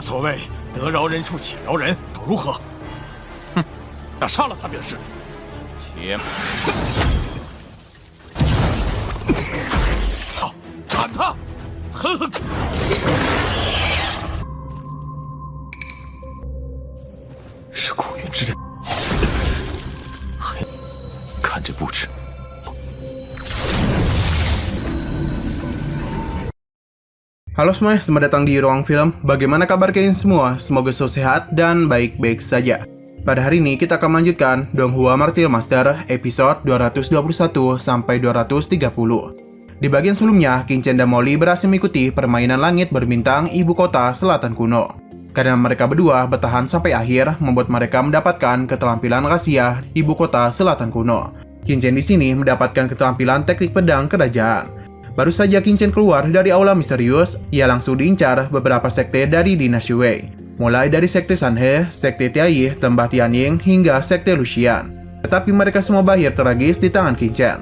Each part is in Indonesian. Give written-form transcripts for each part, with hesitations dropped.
所谓得饶人处且饶人，如何？哼，那杀了他便是。且好，砍他！狠狠！是苦云之人。嘿，看这布置。Halo semuanya, selamat datang di Ruang Film. Bagaimana kabar kalian semua? Semoga selalu sehat dan baik-baik saja. Pada hari ini kita akan melanjutkan Donghua Martial Master episode 221 sampai 230. Di bagian sebelumnya, Qingchen dan Molly berhasil mengikuti permainan langit berbintang ibu kota selatan kuno. Karena mereka berdua bertahan sampai akhir, membuat mereka mendapatkan keterampilan rahasia ibu kota selatan kuno. Qingchen di sini mendapatkan keterampilan teknik pedang kerajaan. Baru saja Qingchen keluar dari aula misterius, ia langsung diincar beberapa sekte dari dinasti Wei. Mulai dari sekte Sanhe, sekte Tianyi, Tembah Tianying, hingga sekte Luxian. Tetapi mereka semua berakhir tragis di tangan Qingchen.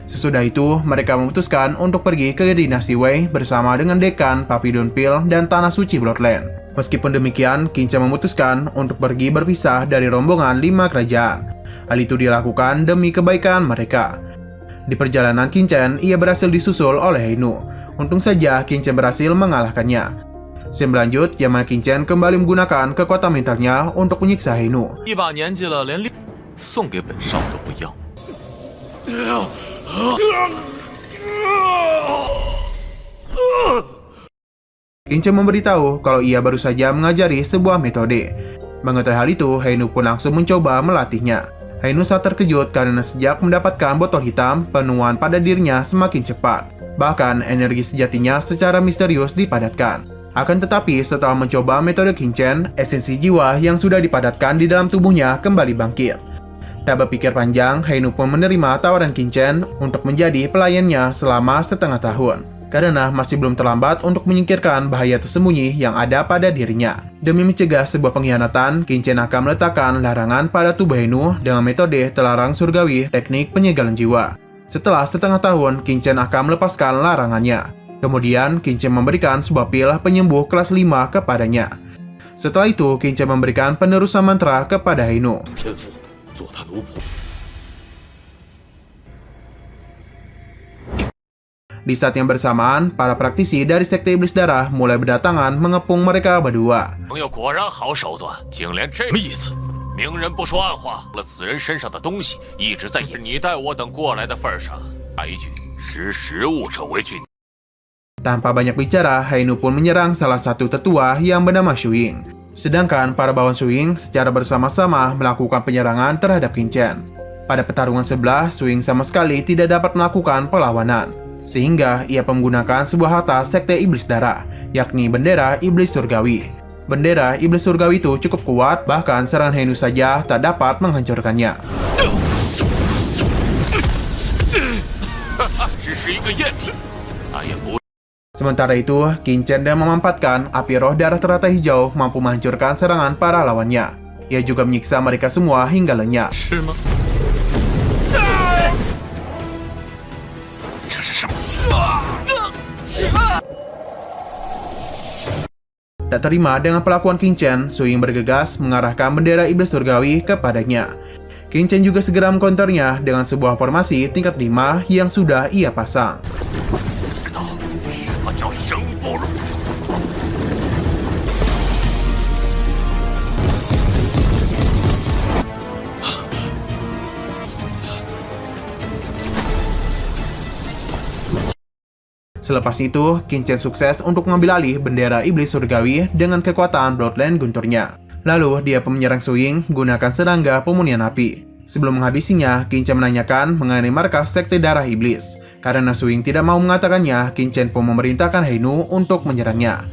Sesudah itu, mereka memutuskan untuk pergi ke dinasti Wei bersama dengan Dekan, Papi Dunpil, dan Tanah Suci Bloodland. Meskipun demikian, Qingchen memutuskan untuk pergi berpisah dari rombongan 5 kerajaan. Hal itu dilakukan demi kebaikan mereka. Di perjalanan Qingchen, ia berhasil disusul oleh Heinu. Untung saja Qingchen berhasil mengalahkannya. Scene berlanjut, yang mana Qingchen kembali menggunakan kekuatan mentalnya untuk menyiksa Heinu. Qingchen memberitahu kalau ia baru saja mengajari sebuah metode. Mengetahui hal itu, Heinu pun langsung mencoba melatihnya. Heinu sangat terkejut karena sejak mendapatkan botol hitam, penuaan pada dirinya semakin cepat. Bahkan energi sejatinya secara misterius dipadatkan. Akan tetapi setelah mencoba metode Qingchen, esensi jiwa yang sudah dipadatkan di dalam tubuhnya kembali bangkit. Tak berpikir panjang, Heinu pun menerima tawaran Qingchen untuk menjadi pelayannya selama setengah tahun. Karena masih belum terlambat untuk menyingkirkan bahaya tersembunyi yang ada pada dirinya. Demi mencegah sebuah pengkhianatan, Qingchen akan meletakkan larangan pada tubuh Heinu dengan metode terlarang surgawi teknik penyegalan jiwa. Setelah setengah tahun, Qingchen akan melepaskan larangannya. Kemudian, Qingchen memberikan sebuah pil penyembuh kelas 5 kepadanya. Setelah itu, Qingchen memberikan penerusan mantra kepada Heinu. Di saat yang bersamaan, para praktisi dari sekte iblis darah mulai berdatangan mengepung mereka berdua. Tanpa banyak bicara, Heinu pun menyerang salah satu tetua yang bernama Shuing. Sedangkan para bawahan Shuing secara bersama-sama melakukan penyerangan terhadap Qingchen. Pada pertarungan sebelah, Shuing sama sekali tidak dapat melakukan perlawanan. Sehingga ia menggunakan sebuah harta sekte iblis darah, yakni bendera iblis surgawi. Bendera iblis surgawi itu cukup kuat, bahkan serangan Heinu saja tak dapat menghancurkannya. Sementara itu, Qingchen dan memanfaatkan api roh darah teratai hijau mampu menghancurkan serangan para lawannya. Ia juga menyiksa mereka semua hingga lenyap. Tak terima dengan perlakuan Qingchen, Shuing bergegas mengarahkan bendera iblis surgawi kepadanya. Qingchen juga segera mengkonternya dengan sebuah formasi tingkat 5 yang sudah ia pasang. Selepas itu, Qingchen sukses untuk mengambil alih bendera iblis surgawi dengan kekuatan Bloodland gunturnya. Lalu, dia pun menyerang Shuing menggunakan serangga pemunihan api. Sebelum menghabisinya, Qingchen menanyakan mengenai markas sekte darah iblis. Karena Shuing tidak mau mengatakannya, Qingchen pun memerintahkan Heinu untuk menyerangnya.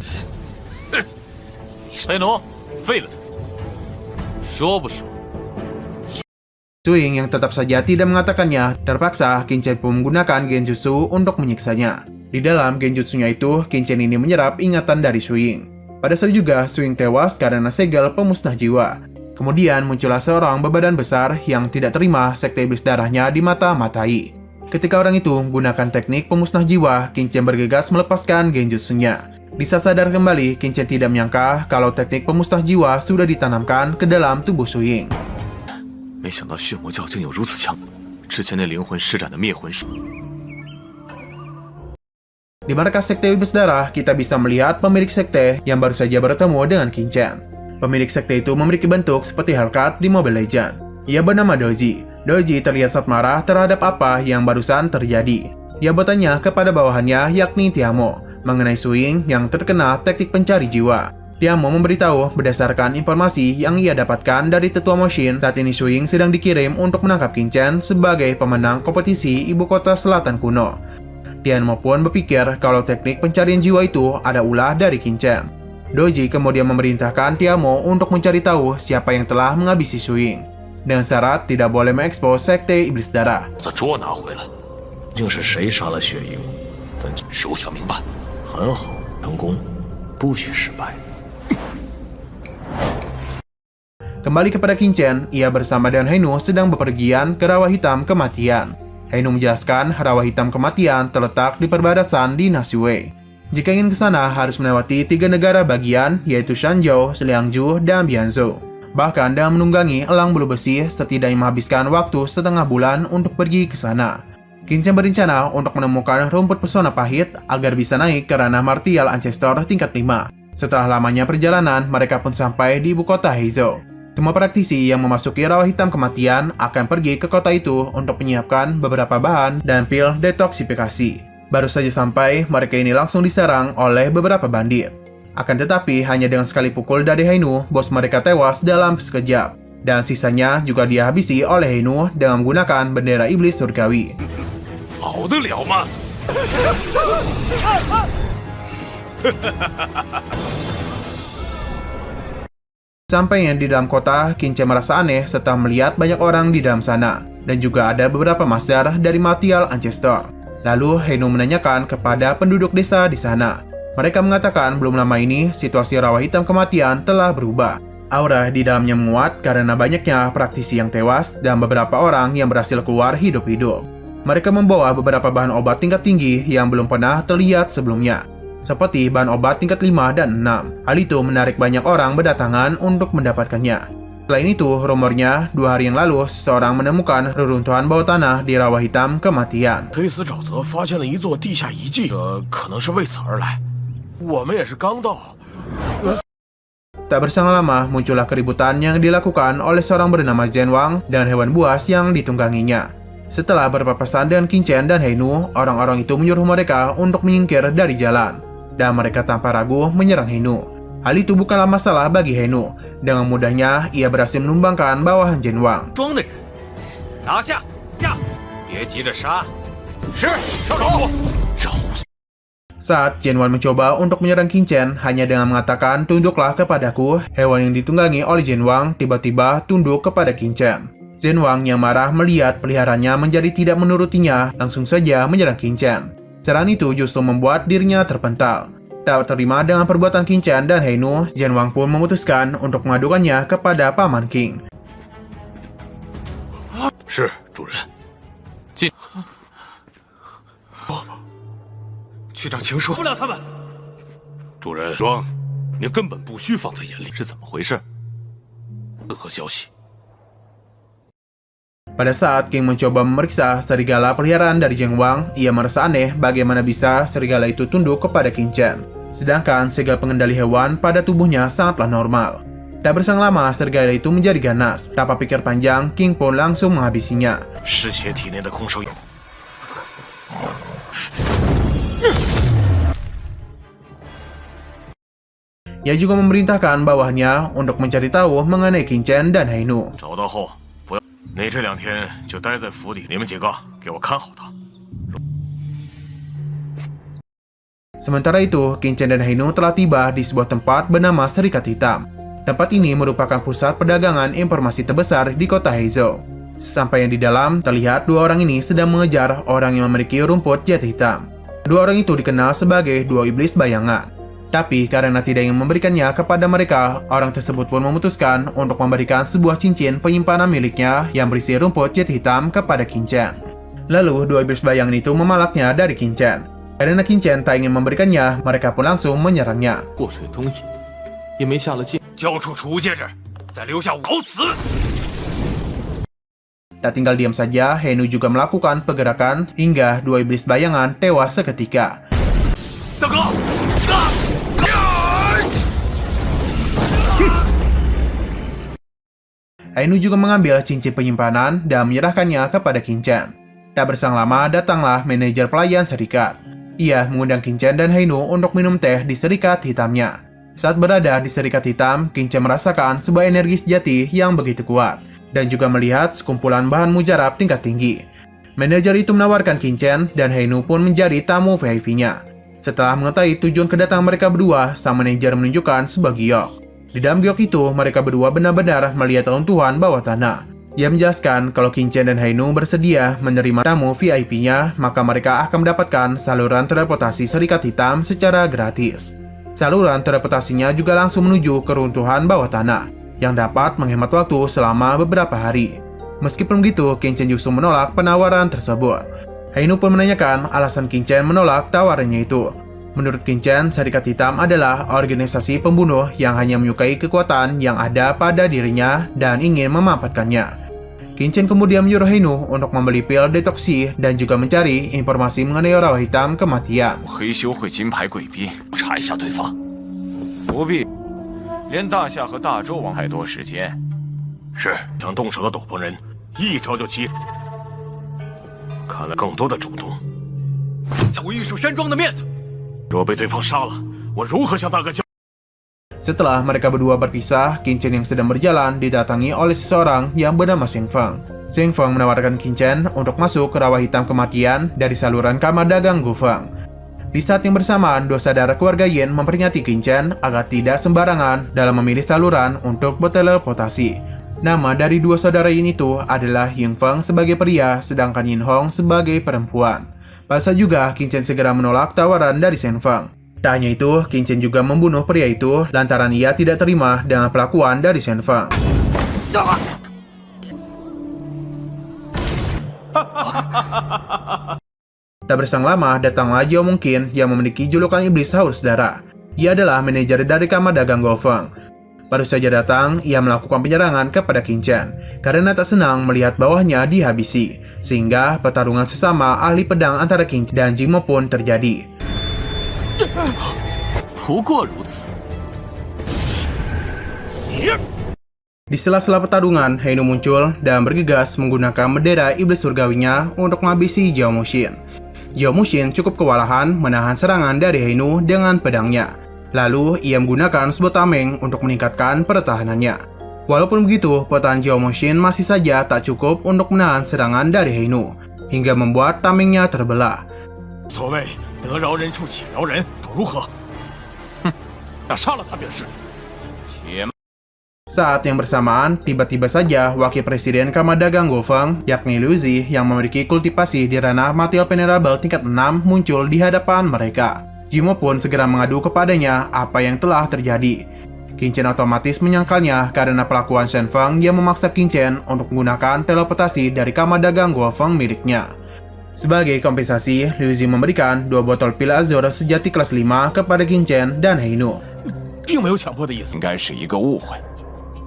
Shuing yang tetap saja tidak mengatakannya, terpaksa Qingchen pun menggunakan genjutsu untuk menyiksanya. Di dalam genjutsunya itu, Qingchen ini menyerap ingatan dari Shuing. Pada saat juga, Shuing tewas karena segel pemusnah jiwa. Kemudian muncullah seorang berbadan besar yang tidak terima sekte iblis darahnya dimata-matai. Ketika orang itu menggunakan teknik pemusnah jiwa, Qin bergegas melepaskan genjutsunya. Di saat sadar kembali, Qin tidak menyangka kalau teknik pemusnah jiwa sudah ditanamkan ke dalam tubuh Su Ying. 没想到血魔教竟有如此强，之前那灵魂施展的灭魂术。 Di markas sekte Iblis Darah, kita bisa melihat pemilik sekte yang baru saja bertemu dengan Qin. Pemilik sekte itu memiliki bentuk seperti Hellcat di Mobile Legends. Ia bernama Doji. Doji terlihat sangat marah terhadap apa yang barusan terjadi. Ia bertanya kepada bawahannya yakni Tiamo mengenai Su Ying yang terkena teknik pencari jiwa. Tiamo memberitahu berdasarkan informasi yang ia dapatkan dari tetua Moshin, saat ini Su Ying sedang dikirim untuk menangkap Qin sebagai pemenang kompetisi ibu kota selatan kuno. Tiamo pun berpikir kalau teknik pencarian jiwa itu ada ulah dari Qin. Doji kemudian memerintahkan Tiamo untuk mencari tahu siapa yang telah menghabisi Su Ying, dengan syarat tidak boleh mengekspos sekte Iblis Darah. 把桌拿回来，竟是谁杀了雪鹰？但手下明白，很好，成功，不许失败。 Kembali kepada Qin, ia bersama dengan Hainu sedang bepergian ke Rawa Hitam Kematian. Hainu menjelaskan Rawa Hitam Kematian terletak di perbatasan di Nasiwei. Jika ingin ke sana harus melewati 3 negara bagian, yaitu Shanzhou, Liangzhou, dan Bianzhou. Bahkan dengan menunggangi elang bulu besi, setidaknya menghabiskan waktu setengah bulan untuk pergi ke sana. Qin berencana untuk menemukan rumput pesona pahit agar bisa naik ke ranah martial ancestor tingkat 5. Setelah lamanya perjalanan, mereka pun sampai di ibu kota Heizhou. Semua praktisi yang memasuki Rawa Hitam Kematian akan pergi ke kota itu untuk menyiapkan beberapa bahan dan pil detoksifikasi. Baru saja sampai, mereka ini langsung diserang oleh beberapa bandit. Akan tetapi, hanya dengan sekali pukul dari Hainu, bos mereka tewas dalam sekejap. Dan sisanya juga dihabisi oleh Hainu dengan menggunakan bendera iblis surgawi. 跑得了吗？ Sampainya di dalam kota, Qin merasa aneh setelah melihat banyak orang di dalam sana. Dan juga ada beberapa master dari martial ancestor. Lalu Hainu menanyakan kepada penduduk desa di sana. Mereka mengatakan belum lama ini situasi Rawa Hitam Kematian telah berubah. Aura di dalamnya menguat karena banyaknya praktisi yang tewas dan beberapa orang yang berhasil keluar hidup-hidup. Mereka membawa beberapa bahan obat tingkat tinggi yang belum pernah terlihat sebelumnya, seperti bahan obat tingkat 5 dan 6. Hal itu menarik banyak orang berdatangan untuk mendapatkannya. Selain itu, rumornya 2 hari yang lalu seseorang menemukan reruntuhan bawah tanah di Rawa Hitam Kematian. 黑死沼泽发现了一座地下遗迹，可能是为此而来。我们也是刚到。 Tak berselang lama, muncullah keributan yang dilakukan oleh seorang bernama Zhen Wang dan hewan buas yang ditungganginya. Setelah berpapasan dengan Qin dan Hainu, orang-orang itu menyuruh mereka untuk menyingkir dari jalan. Dan mereka tanpa ragu menyerang Hainu. Hal itu bukanlah masalah bagi Hainu. Dengan mudahnya, ia berhasil menumbangkan bawahan Zhen Wang. 装的人，拿下，下，别急着杀。是，少主。找死！ Saat Zhen Wang mencoba untuk menyerang Qin hanya dengan mengatakan tunduklah kepadaku, hewan yang ditunggangi oleh Zhen Wang tiba-tiba tunduk kepada Qin. Zhen Wang yang marah melihat peliharanya menjadi tidak menurutinya, langsung saja menyerang Qin. Serangan itu justru membuat dirinya terpental. Tak terima dengan perbuatan Qin dan Hainu, Zhen Wang pun memutuskan untuk mengadukannya kepada Paman King. 是，主人。进。去找情书。不了他们。主人，庄，你根本不需放在眼里，是怎么回事？任何消息。 Pada saat King mencoba memeriksa serigala peliharaan dari Zhen Wang, ia merasa aneh bagaimana bisa serigala itu tunduk kepada Qin. Sedangkan segala pengendali hewan pada tubuhnya sangatlah normal. Tak berselang lama, serigala itu menjadi ganas. Tanpa pikir panjang, King pun langsung menghabisinya. Ia juga memerintahkan bawahannya untuk mencari tahu mengenai Qin dan Hainu. 你这2天就待在府里，你们几个给我看好他。 Sementara itu, Qin dan Hainu telah tiba di sebuah tempat bernama Serikat Hitam. Tempat ini merupakan pusat perdagangan informasi terbesar di kota Heizhou. Sampai yang di dalam, terlihat 2 orang ini sedang mengejar orang yang memiliki rumput jet hitam. 2 orang itu dikenal sebagai 2 iblis bayangan. Tapi karena tidak ingin memberikannya kepada mereka, orang tersebut pun memutuskan untuk memberikan sebuah cincin penyimpanan miliknya yang berisi rumput jet hitam kepada Qin. Lalu dua iblis bayangan itu memalaknya dari Qin Chen. Karena Qin Chen tak ingin memberikannya, mereka pun langsung menyerangnya. 过水东引，也没下了戒。 交出储物戒指，再留下搞死！ Tak tinggal diam saja, Henu juga melakukan pergerakan hingga dua iblis bayangan tewas seketika. 大哥，Henu juga mengambil cincin penyimpanan dan menyerahkannya kepada Qin Chen. Tak berselang lama, datanglah manajer pelayan serikat. Ia mengundang Qin Chen dan Henu untuk minum teh di serikat hitamnya. Saat berada di serikat hitam, Qin Chen merasakan sebuah energi sejati yang begitu kuat, dan juga melihat sekumpulan bahan mujarab tingkat tinggi. Manajer itu menawarkan Qin Chen dan Henu pun menjadi tamu VIP-nya. Setelah mengetahui tujuan kedatangan mereka berdua, sang manajer menunjukkan sebuah giok. Di dalam giok itu, mereka berdua benar-benar melihat runtuhan bawah tanah. Ia menjelaskan kalau Qin Chen dan Henu bersedia menerima tamu VIP-nya, maka mereka akan mendapatkan saluran teleportasi serikat hitam secara gratis. Saluran teleportasinya juga langsung menuju ke runtuhan bawah tanah, yang dapat menghemat waktu selama beberapa hari. Meskipun begitu, Qin Chen justru menolak penawaran tersebut. Henu pun menanyakan alasan Qin Chen menolak tawarannya itu. Menurut Qin Chen, Serikat Hitam adalah organisasi pembunuh yang hanya menyukai kekuatan yang ada pada dirinya dan ingin memanfaatkannya. Qin Chen kemudian menyuruh Henu untuk membeli pil detoksi dan juga mencari informasi mengenai rawa hitam kematian. 黑修会金牌贵宾，查一下对方。不必，连大夏和大周王太多时间。是，想动手的斗篷人，一招就击。看来更多的主动，将我玉树山庄的面子。若被对方杀了，我如何向大哥交？ Setelah mereka berdua berpisah, Qin Chen yang sedang berjalan didatangi oleh seseorang yang bernama Sheng Feng. Sheng Feng menawarkan Qin Chen untuk masuk ke rawa hitam kematian dari saluran kamar dagang Gufeng. Di saat yang bersamaan, dua saudara keluarga Yin memperingati Qin Chen agar tidak sembarangan dalam memilih saluran untuk berteleportasi. Nama dari dua saudara Yin itu adalah Ying Feng sebagai pria, sedangkan Yin Hong sebagai perempuan. Pasal juga, Qin Chen segera menolak tawaran dari Sheng Feng. Tak hanya itu, Qin Chen juga membunuh pria itu lantaran ia tidak terima dengan perlakuan dari Sheng Feng. Tak berselang lama, datanglah Jiao Mungkin yang memiliki julukan iblis haus darah. Ia adalah manajer dari kamar dagang Gofeng. Baru saja datang, ia melakukan penyerangan kepada Qin Chen karena tak senang melihat bawahnya dihabisi, sehingga pertarungan sesama ahli pedang antara Qin Chen dan Jingmo pun terjadi. 不过如此。 Di sela-sela pertarungan, Henu muncul dan bergegas menggunakan bendera iblis surgawinya untuk menghabisi Jiao Muxin. Jiao Muxin cukup kewalahan menahan serangan dari Henu dengan pedangnya. Lalu, ia menggunakan sebuah tameng untuk meningkatkan pertahanannya. Walaupun begitu, pertahanan Jiao Muxin masih saja tak cukup untuk menahan serangan dari Henu, hingga membuat tamengnya terbelah. 所谓得饶人处且饶人，又如何？哼，那杀了他便是。且 Saat yang bersamaan, tiba-tiba saja Wakil Presiden Kamar Dagang Gofeng, yakni Liu Zi yang memiliki kultivasi di ranah Material Venerable tingkat 6 muncul di hadapan mereka. Jimo pun segera mengadu kepadanya apa yang telah terjadi. Qin Chen otomatis menyangkalnya karena perlakuan Sheng Feng yang memaksa Qin Chen untuk menggunakan teleportasi dari Kamar Dagang Gofeng miliknya. Sebagai kompensasi, Liu Zi memberikan 2 botol pil azur sejati kelas 5 kepada Qin Chen dan Henu. 并没有强迫的意思。应该是一个误会。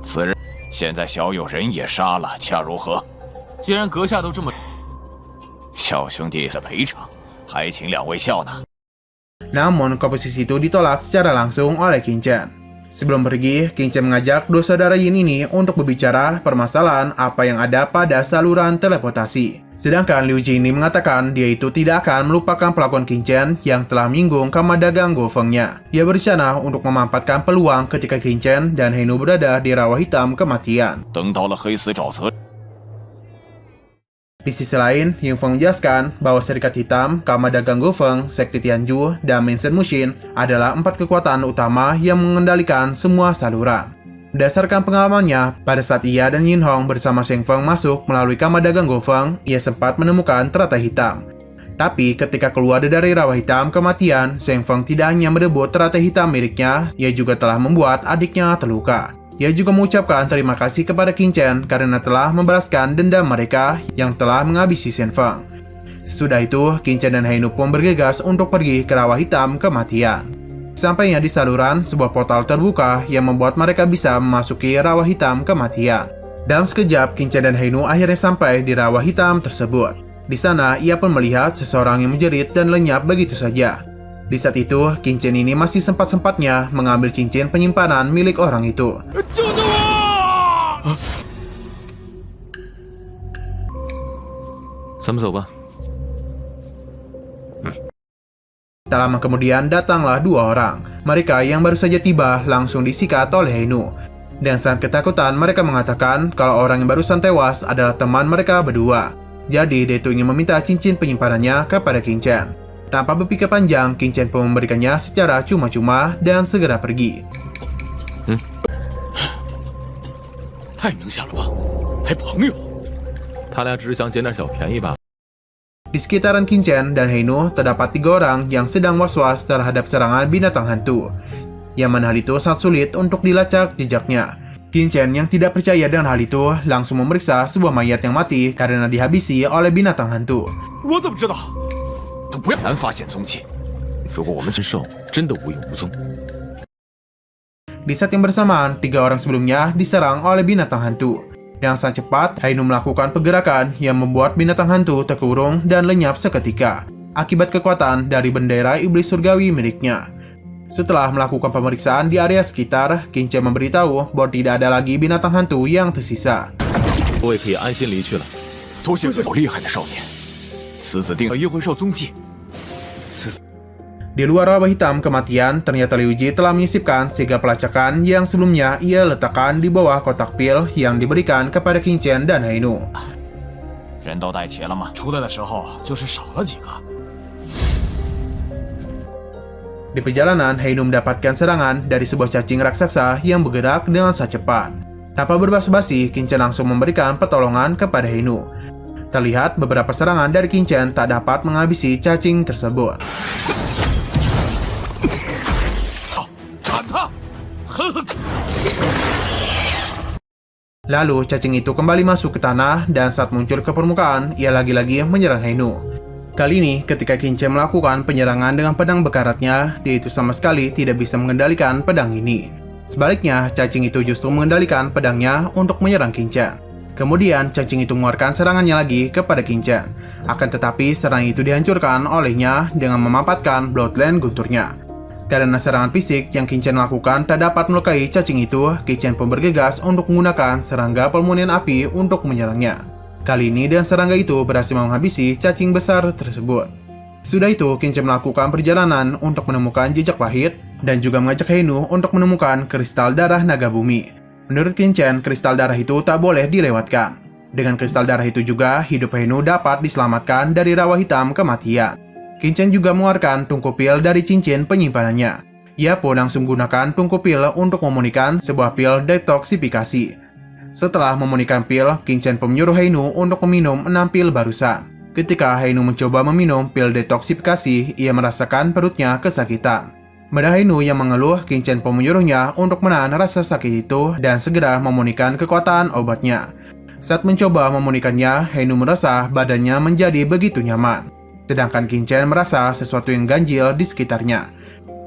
此人现在小友人也杀了，恰如何？既然阁下都这么，小兄弟的赔偿，还请两位笑纳。 Namun, komposisi itu ditolak secara langsung oleh Qin Chen. Sebelum pergi, Qin Chen mengajak dua saudara Yin ini untuk berbicara permasalahan apa yang ada pada saluran teleportasi. Sedangkan Liu Ji ini mengatakan dia itu tidak akan melupakan perlakuan Qin Chen yang telah menyinggung kamar dagang Gofengnya. Ia berencana untuk memanfaatkan peluang ketika Qin Chen dan Henu berada di rawa hitam kematian. 等到了黑死沼泽。 Di sisi lain, Ying Feng menjelaskan bahwa Serikat Hitam, Kamar Dagang Gofeng, Sekte Tianju, dan Mansion Mushin adalah 4 kekuatan utama yang mengendalikan semua saluran. Berdasarkan pengalamannya, pada saat ia dan Yin Hong bersama Sheng Feng masuk melalui Kamar Dagang Gofeng, ia sempat menemukan teratai hitam. Tapi ketika keluar dari rawa hitam kematian, Sheng Feng tidak hanya merebut teratai hitam miliknya, ia juga telah membuat adiknya terluka. Ia juga mengucapkan terima kasih kepada Qin Chen karena telah membalaskan dendam mereka yang telah menghabisi Sheng Feng. Sesudah itu, Qin Chen dan Hainu pun bergegas untuk pergi ke rawa hitam kematian. Sampainya di saluran, sebuah portal terbuka yang membuat mereka bisa memasuki rawa hitam kematian. Dalam sekejap, Qin Chen dan Hainu akhirnya sampai di rawa hitam tersebut. Di sana, ia pun melihat seseorang yang menjerit dan lenyap begitu saja. Di saat itu, Qin Chen ini masih sempat-sempatnya mengambil cincin penyimpanan milik orang itu. Tak lama kemudian datanglah dua orang. Mereka yang baru saja tiba langsung disikat oleh Hainu. Dan sangat ketakutan mereka mengatakan kalau orang yang barusan tewas adalah teman mereka berdua. Jadi dia itu ingin meminta cincin penyimpanannya kepada Qin Chen. Tanpa berpikir panjang, Qin Chen pun memberikannya secara cuma-cuma dan segera pergi. Di sekitaran Qin Chen dan Hainu terdapat 3 orang yang sedang was-was terhadap serangan binatang hantu. Yang mana hal itu sangat sulit untuk dilacak jejaknya. Qin Chen yang tidak percaya dengan hal itu langsung memeriksa sebuah mayat yang mati karena dihabisi oleh binatang hantu. Di saat yang bersamaan, 3 orang sebelumnya diserang oleh binatang hantu. Dengan sangat cepat, Hainu melakukan pergerakan yang membuat binatang hantu terkurung dan lenyap seketika, akibat kekuatan dari bendera iblis surgawi miliknya. Setelah melakukan pemeriksaan di area sekitar, Qin Chen memberitahu bahwa tidak ada lagi binatang hantu yang tersisa. Di luar rawa hitam kematian, ternyata Liu Ji telah menyisipkan segala pelacakan yang sebelumnya ia letakkan di bawah kotak pil yang diberikan kepada Qin Chen dan Hainu. Di perjalanan, Hainu mendapatkan serangan dari sebuah cacing raksasa yang bergerak dengan sangat cepat. Tanpa berbasa-basi, Qin Chen langsung memberikan pertolongan kepada Hainu. Terlihat beberapa serangan dari Qin Chen tak dapat menghabisi cacing tersebut. Lalu cacing itu kembali masuk ke tanah dan saat muncul ke permukaan, ia lagi-lagi menyerang Hainu. Kali ini, ketika Qin Chen melakukan penyerangan dengan pedang bekaratnya, dia itu sama sekali tidak bisa mengendalikan pedang ini. Sebaliknya, cacing itu justru mengendalikan pedangnya untuk menyerang Qin Chen. Kemudian, cacing itu mengeluarkan serangannya lagi kepada Qin Chen. Akan tetapi, serangan itu dihancurkan olehnya dengan memanfaatkan Bloodline gunturnya. Karena serangan fisik yang Qin Chen lakukan tak dapat melukai cacing itu, Qin Chen pun bergegas untuk menggunakan serangga permunian api untuk menyerangnya. Kali ini dengan serangga itu berhasil menghabisi cacing besar tersebut. Sudah itu, Qin Chen melakukan perjalanan untuk menemukan jejak pahit dan juga mengajak Hainu untuk menemukan kristal darah naga bumi. Menurut Qin Chen, kristal darah itu tak boleh dilewatkan. Dengan kristal darah itu juga, hidup Hainu dapat diselamatkan dari rawa hitam kematian. Qin Chen juga mengeluarkan tungku pil dari cincin penyimpanannya. Ia pun langsung menggunakan tungku pil untuk memunikan sebuah pil detoksifikasi. Setelah memunikan pil, Qin Chen pun menyuruh Hainu untuk meminum 6 pil barusan. Ketika Hainu mencoba meminum pil detoksifikasi, ia merasakan perutnya kesakitan. Pada Hainu yang mengeluh, Qin Chen pun menyuruhnya untuk menahan rasa sakit itu dan segera memunikan kekuatan obatnya. Saat mencoba memunikannya, Hainu merasa badannya menjadi begitu nyaman. Sedangkan Qin Chen merasa sesuatu yang ganjil di sekitarnya.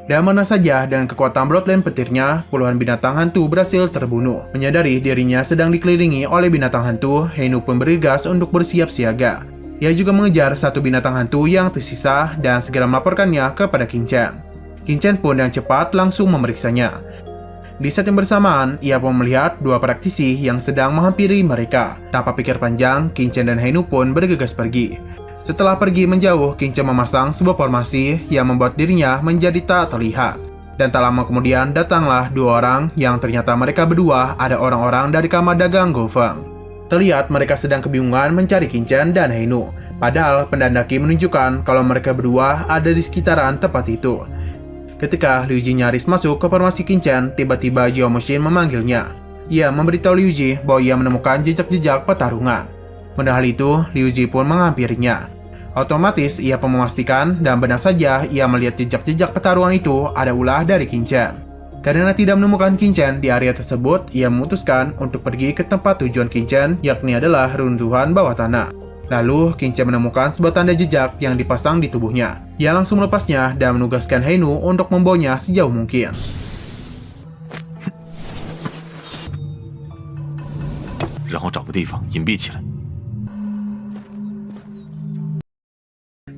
Dan mana saja dengan kekuatan Bloodline petirnya, puluhan binatang hantu berhasil terbunuh. Menyadari dirinya sedang dikelilingi oleh binatang hantu, Hainu pun bergegas untuk bersiap siaga. Ia juga mengejar satu binatang hantu yang tersisa dan segera melaporkannya kepada Qin Chen. Qin Chen pun dengan cepat langsung memeriksanya. Di saat yang bersamaan, ia pun melihat 2 praktisi yang sedang menghampiri mereka. Tanpa pikir panjang, Qin Chen dan Hainu pun bergegas pergi. Setelah pergi menjauh, Qin Chen memasang sebuah formasi yang membuat dirinya menjadi tak terlihat. Dan tak lama kemudian datanglah 2 orang yang ternyata mereka berdua ada orang-orang dari kamar dagang Gofeng. Terlihat mereka sedang kebingungan mencari Qin Chen dan Hainu. Padahal pendandaki menunjukkan kalau mereka berdua ada di sekitaran tempat itu. Ketika Liu Ji nyaris masuk ke formasi Qin Chen, tiba-tiba Jiao Mushin memanggilnya. Ia memberitahu Liu Ji bahwa ia menemukan jejak-jejak pertarungan. Mendengar hal itu, Liu Ji pun menghampirinya. Otomatis ia pun memastikan dan benar saja ia melihat jejak-jejak pertarungan itu ada ulah dari Qin Chen. Karena tidak menemukan Qin Chen di area tersebut, ia memutuskan untuk pergi ke tempat tujuan Qin Chen, yakni adalah runtuhan bawah tanah. Lalu, Qin Chen menemukan sebuah tanda jejak yang dipasang di tubuhnya. Ia langsung melepasnya dan menugaskan Heinu untuk membawanya sejauh mungkin.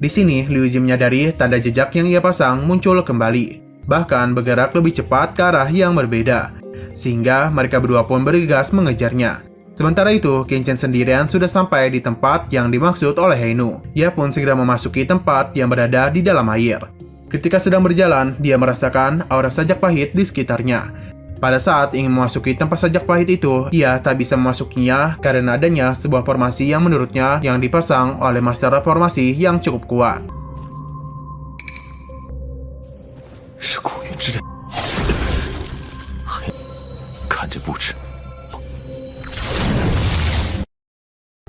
Di sini, Liu Ji menyadari tanda jejak yang ia pasang muncul kembali, bahkan bergerak lebih cepat ke arah yang berbeda, sehingga mereka berdua pun bergegas mengejarnya. Sementara itu, Qin Chen sendirian sudah sampai di tempat yang dimaksud oleh Heinu. Ia pun segera memasuki tempat yang berada di dalam air. Ketika sedang berjalan, dia merasakan aura sajak pahit di sekitarnya. Pada saat ingin memasuki tempat sajak pahit itu, ia tak bisa memasukinya karena adanya sebuah formasi yang menurutnya yang dipasang oleh master formasi yang cukup kuat.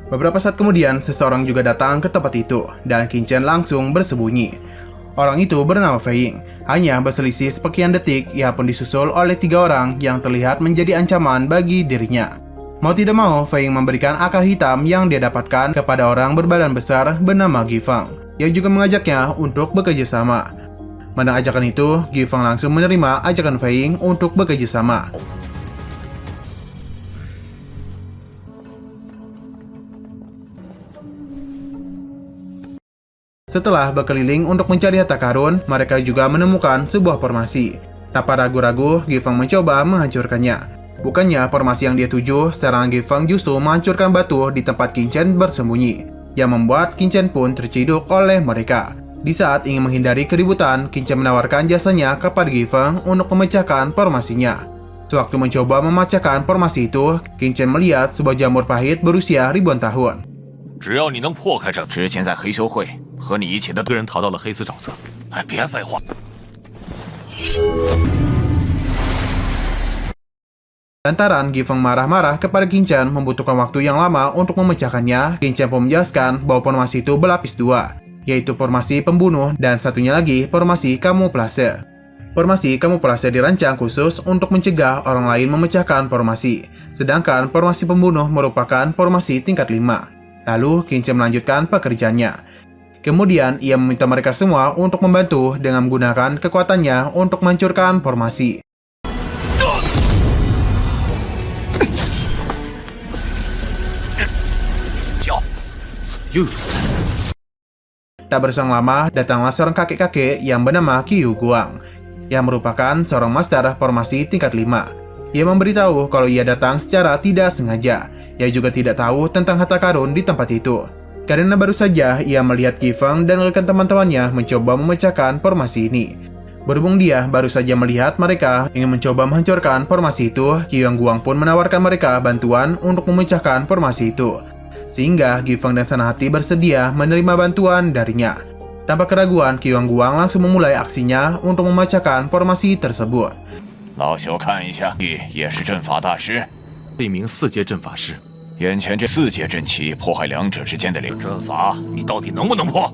Beberapa saat kemudian, seseorang juga datang ke tempat itu, dan Qin Chen langsung bersembunyi. Orang itu bernama Fei Ying. Hanya berselisih sepekian detik, ia pun disusul oleh 3 orang yang terlihat menjadi ancaman bagi dirinya. Mau tidak mau, Fei Ying memberikan akal hitam yang dia dapatkan kepada orang berbadan besar bernama Gifang, yang juga mengajaknya untuk bekerja sama. Mendengar ajakan itu, Gifang langsung menerima ajakan Fei Ying untuk bekerja sama. Setelah berkeliling untuk mencari harta karun, mereka juga menemukan sebuah formasi. Tanpa ragu-ragu, Gifang mencoba menghancurkannya. Bukannya formasi yang dia tuju, serangan Gifang justru menghancurkan batu di tempat Qin Chen bersembunyi, yang membuat Qin Chen pun terciduk oleh mereka. Di saat ingin menghindari keributan, Qin Chen menawarkan jasanya kepada Gifang untuk memecahkan formasinya. Sewaktu mencoba memecahkan formasi itu, Qin Chen melihat sebuah jamur pahit berusia ribuan tahun. 只要你能破开这之前在黑修会和你一起的人逃到了黑丝沼泽，哎，别废话。Lantaran Gifang marah-marah kepada Qin Chen membutuhkan waktu yang lama untuk memecahkannya, Qin Chen pun menjelaskan bahwa formasi itu berlapis 2, yaitu formasi pembunuh dan satunya lagi formasi kamuflase. Formasi kamuflase dirancang khusus untuk mencegah orang lain memecahkan formasi, sedangkan formasi pembunuh merupakan formasi tingkat 5. Lalu, Qin Chen melanjutkan pekerjaannya. Kemudian, ia meminta mereka semua untuk membantu dengan menggunakan kekuatannya untuk menghancurkan formasi. Tak berselang lama, datanglah seorang kakek-kakek yang bernama Qiu Guang, yang merupakan seorang master formasi tingkat 5. Ia memberitahu kalau ia datang secara tidak sengaja. Ia juga tidak tahu tentang harta karun di tempat itu, karena baru saja ia melihat Gifang dan rekan teman-temannya mencoba memecahkan formasi ini. Berhubung dia baru saja melihat mereka ingin mencoba menghancurkan formasi itu, Qiu Guang pun menawarkan mereka bantuan untuk memecahkan formasi itu, sehingga Gifang dan Senhati bersedia menerima bantuan darinya. Tanpa keraguan, Qiu Guang langsung memulai aksinya untuk memecahkan formasi tersebut. 老朽看一下，也是阵法大师，一名4阶阵法师。眼前这4阶阵旗破坏两者之间的阵法，你到底能不能破？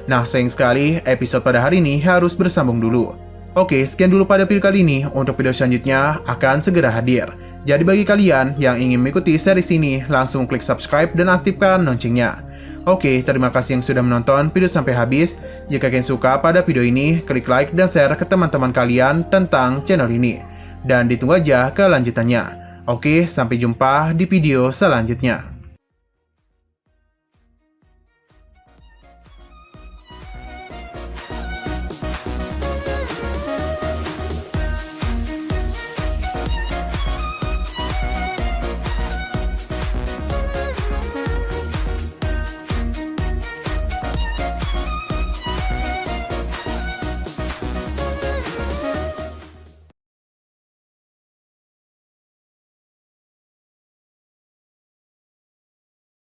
Nah, sayang sekali episode pada hari ini harus bersambung dulu. Oke, sekian dulu pada video kali ini. Untuk video selanjutnya akan segera hadir. Jadi bagi kalian yang ingin mengikuti series ini, langsung klik subscribe dan aktifkan loncengnya. Oke, terima kasih yang sudah menonton video sampai habis. Jika kalian suka pada video ini, klik like dan share ke teman-teman kalian tentang channel ini. Dan ditunggu aja kelanjutannya. Oke, sampai jumpa di video selanjutnya.